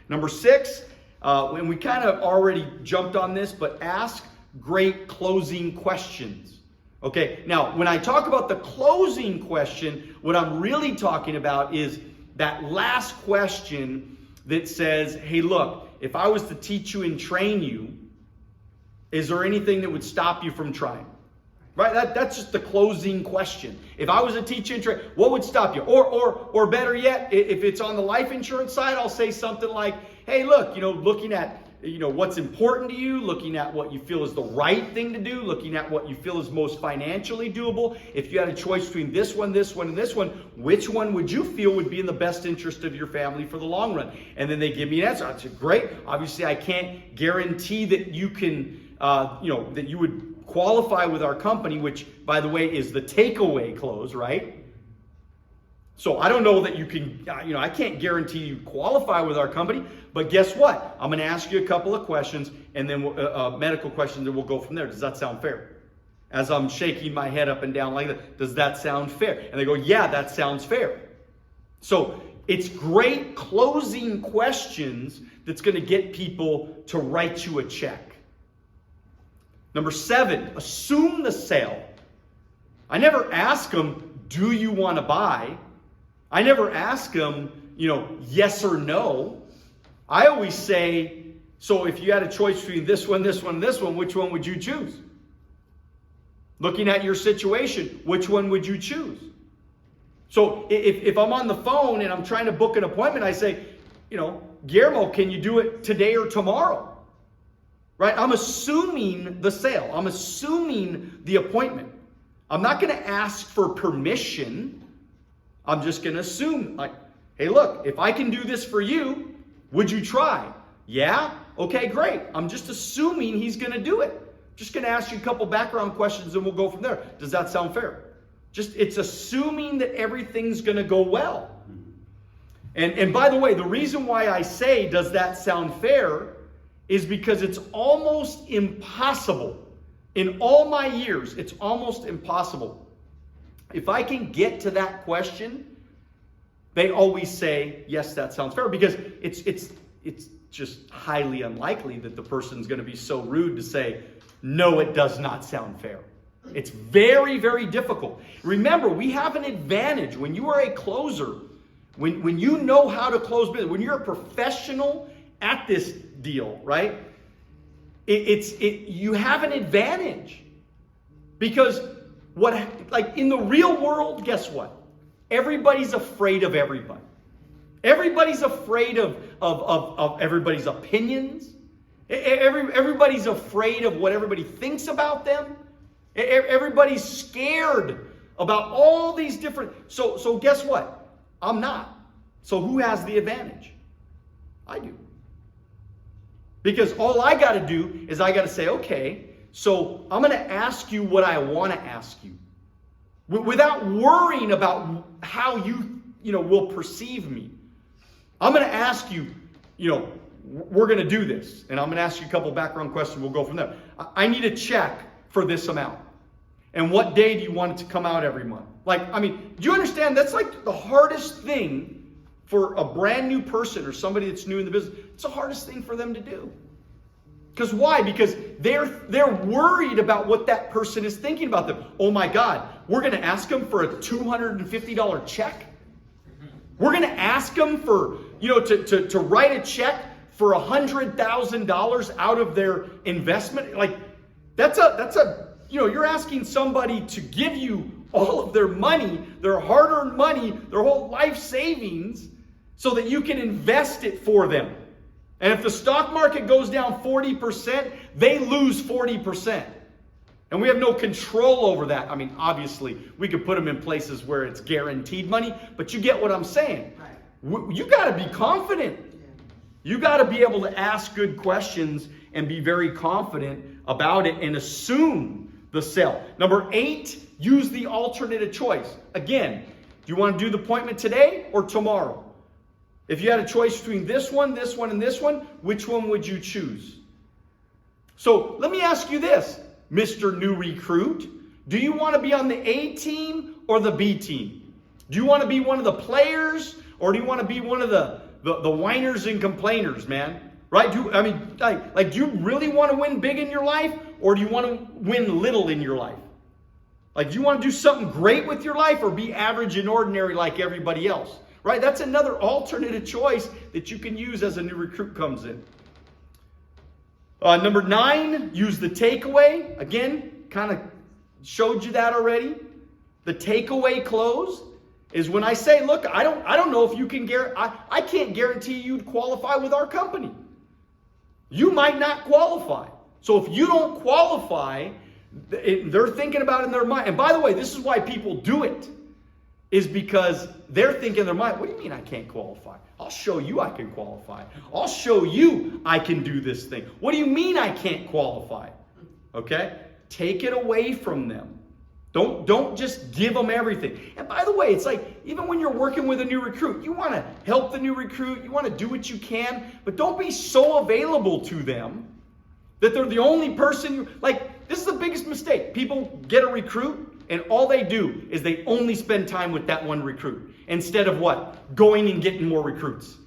Number 6, and we kind of already jumped on this, but ask great closing questions. Okay, now when I talk about the closing question, what I'm really talking about is that last question that says, hey, look, if I was to teach you and train you, is there anything that would stop you from trying? Right? That's just the closing question. If I was a teacher and trainer, what would stop you? Or better yet, if it's on the life insurance side, I'll say something like, hey, look, looking at what's important to you, looking at what you feel is the right thing to do, looking at what you feel is most financially doable. If you had a choice between this one, and this one, which one would you feel would be in the best interest of your family for the long run? And then they give me an answer. I said, great. Obviously, I can't guarantee that you can, that you would qualify with our company, which, by the way, is the takeaway close, right? So I don't know that you can, I can't guarantee you qualify with our company, but guess what? I'm going to ask you a couple of questions and then medical questions, and we'll go from there. Does that sound fair? As I'm shaking my head up and down like that, does that sound fair? And they go, yeah, that sounds fair. So it's great closing questions that's going to get people to write you a check. Number 7, assume the sale. I never ask them, do you want to buy? I never ask them, yes or no. I always say, so if you had a choice between this one, and this one, which one would you choose? Looking at your situation, which one would you choose? So if I'm on the phone and I'm trying to book an appointment, I say, Guillermo, can you do it today or tomorrow? Right? I'm assuming the sale. I'm assuming the appointment. I'm not going to ask for permission. I'm just going to assume, like, hey, look, if I can do this for you, would you try? Yeah? Okay, great. I'm just assuming he's going to do it. Just going to ask you a couple background questions and we'll go from there. Does that sound fair? It's assuming that everything's going to go well. And by the way, the reason why I say, does that sound fair, is because it's almost impossible. In all my years, it's almost impossible. If I can get to that question, they always say, yes, that sounds fair, because it's just highly unlikely that the person's going to be so rude to say, no, it does not sound fair. It's very, very difficult. Remember, we have an advantage. When you are a closer, when you know how to close business, when you're a professional at this deal, right? You have an advantage, because in the real world, guess what? Everybody's afraid of everybody. Everybody's afraid of everybody's opinions. Everybody's afraid of what everybody thinks about them. Everybody's scared about all these different. So guess what? I'm not. So who has the advantage? I do. Because all I got to do is I got to say, okay, so I'm going to ask you what I want to ask you, without worrying about how you will perceive me. I'm going to ask you, we're going to do this, and I'm going to ask you a couple background questions. We'll go from there. I need a check for this amount. And what day do you want it to come out every month? Do you understand? That's like the hardest thing for a brand new person or somebody that's new in the business. It's the hardest thing for them to do. Because why? Because they're worried about what that person is thinking about them. Oh my God, we're going to ask them for a $250 check? We're going to ask them for, to write a check for $100,000 out of their investment? You're asking somebody to give you all of their money, their hard-earned money, their whole life savings, so that you can invest it for them. And if the stock market goes down 40%, they lose 40%. And we have no control over that. Obviously, we could put them in places where it's guaranteed money, but you get what I'm saying. Right. You got to be confident. You got to be able to ask good questions and be very confident about it and assume the sale. Number 8, use the alternative choice. Again, do you want to do the appointment today or tomorrow? If you had a choice between this one, and this one, which one would you choose? So let me ask you this, Mr. New Recruit. Do you want to be on the A team or the B team? Do you want to be one of the players, or do you want to be one of the the whiners and complainers, man. Right? Do you really want to win big in your life, or do you want to win little in your life? Like, do you want to do something great with your life, or be average and ordinary like everybody else? Right? That's another alternative choice that you can use as a new recruit comes in. Number 9, use the takeaway. Again, kind of showed you that already. The takeaway close is when I say, look, I don't know if you can I can't guarantee you'd qualify with our company. You might not qualify. So if you don't qualify, they're thinking about it in their mind. And by the way, this is why people do it, is because they're thinking in their mind, what do you mean I can't qualify? I'll show you I can qualify. I'll show you I can do this thing. What do you mean I can't qualify? Okay? Take it away from them. Don't just give them everything. And by the way, it's like, even when you're working with a new recruit, you want to help the new recruit, you want to do what you can, but don't be so available to them that they're the only person. Like, this is the biggest mistake. People get a recruit, and all they do is they only spend time with that one recruit, instead of what? Going and getting more recruits.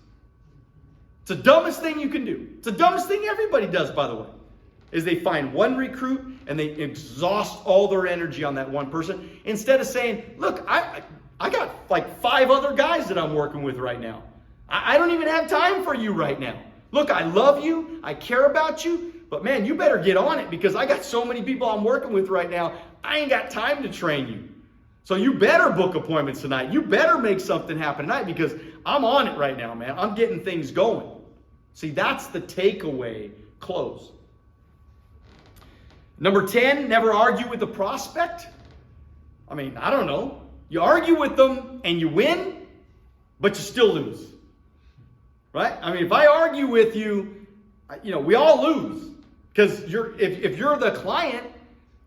It's the dumbest thing you can do. It's the dumbest thing everybody does, by the way, is they find one recruit and they exhaust all their energy on that one person, instead of saying, look, I got like 5 other guys that I'm working with right now. I don't even have time for you right now. Look, I love you. I care about you. But man, you better get on it, because I got so many people I'm working with right now. I ain't got time to train you. So you better book appointments tonight. You better make something happen tonight, because I'm on it right now, man. I'm getting things going. See, that's the takeaway close. Number 10, never argue with the prospect. I mean, I don't know. You argue with them and you win, but you still lose. Right? I mean, if I argue with you, we all lose. Because if you're the client,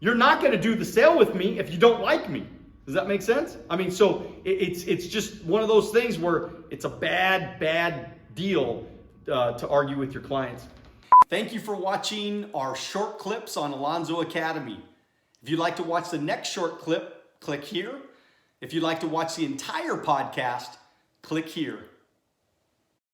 you're not going to do the sale with me if you don't like me. Does that make sense? I mean, so it's just one of those things where it's a bad deal to argue with your clients. Thank you for watching our short clips on Alonzo Academy. If you'd like to watch the next short clip, click here. If you'd like to watch the entire podcast, click here.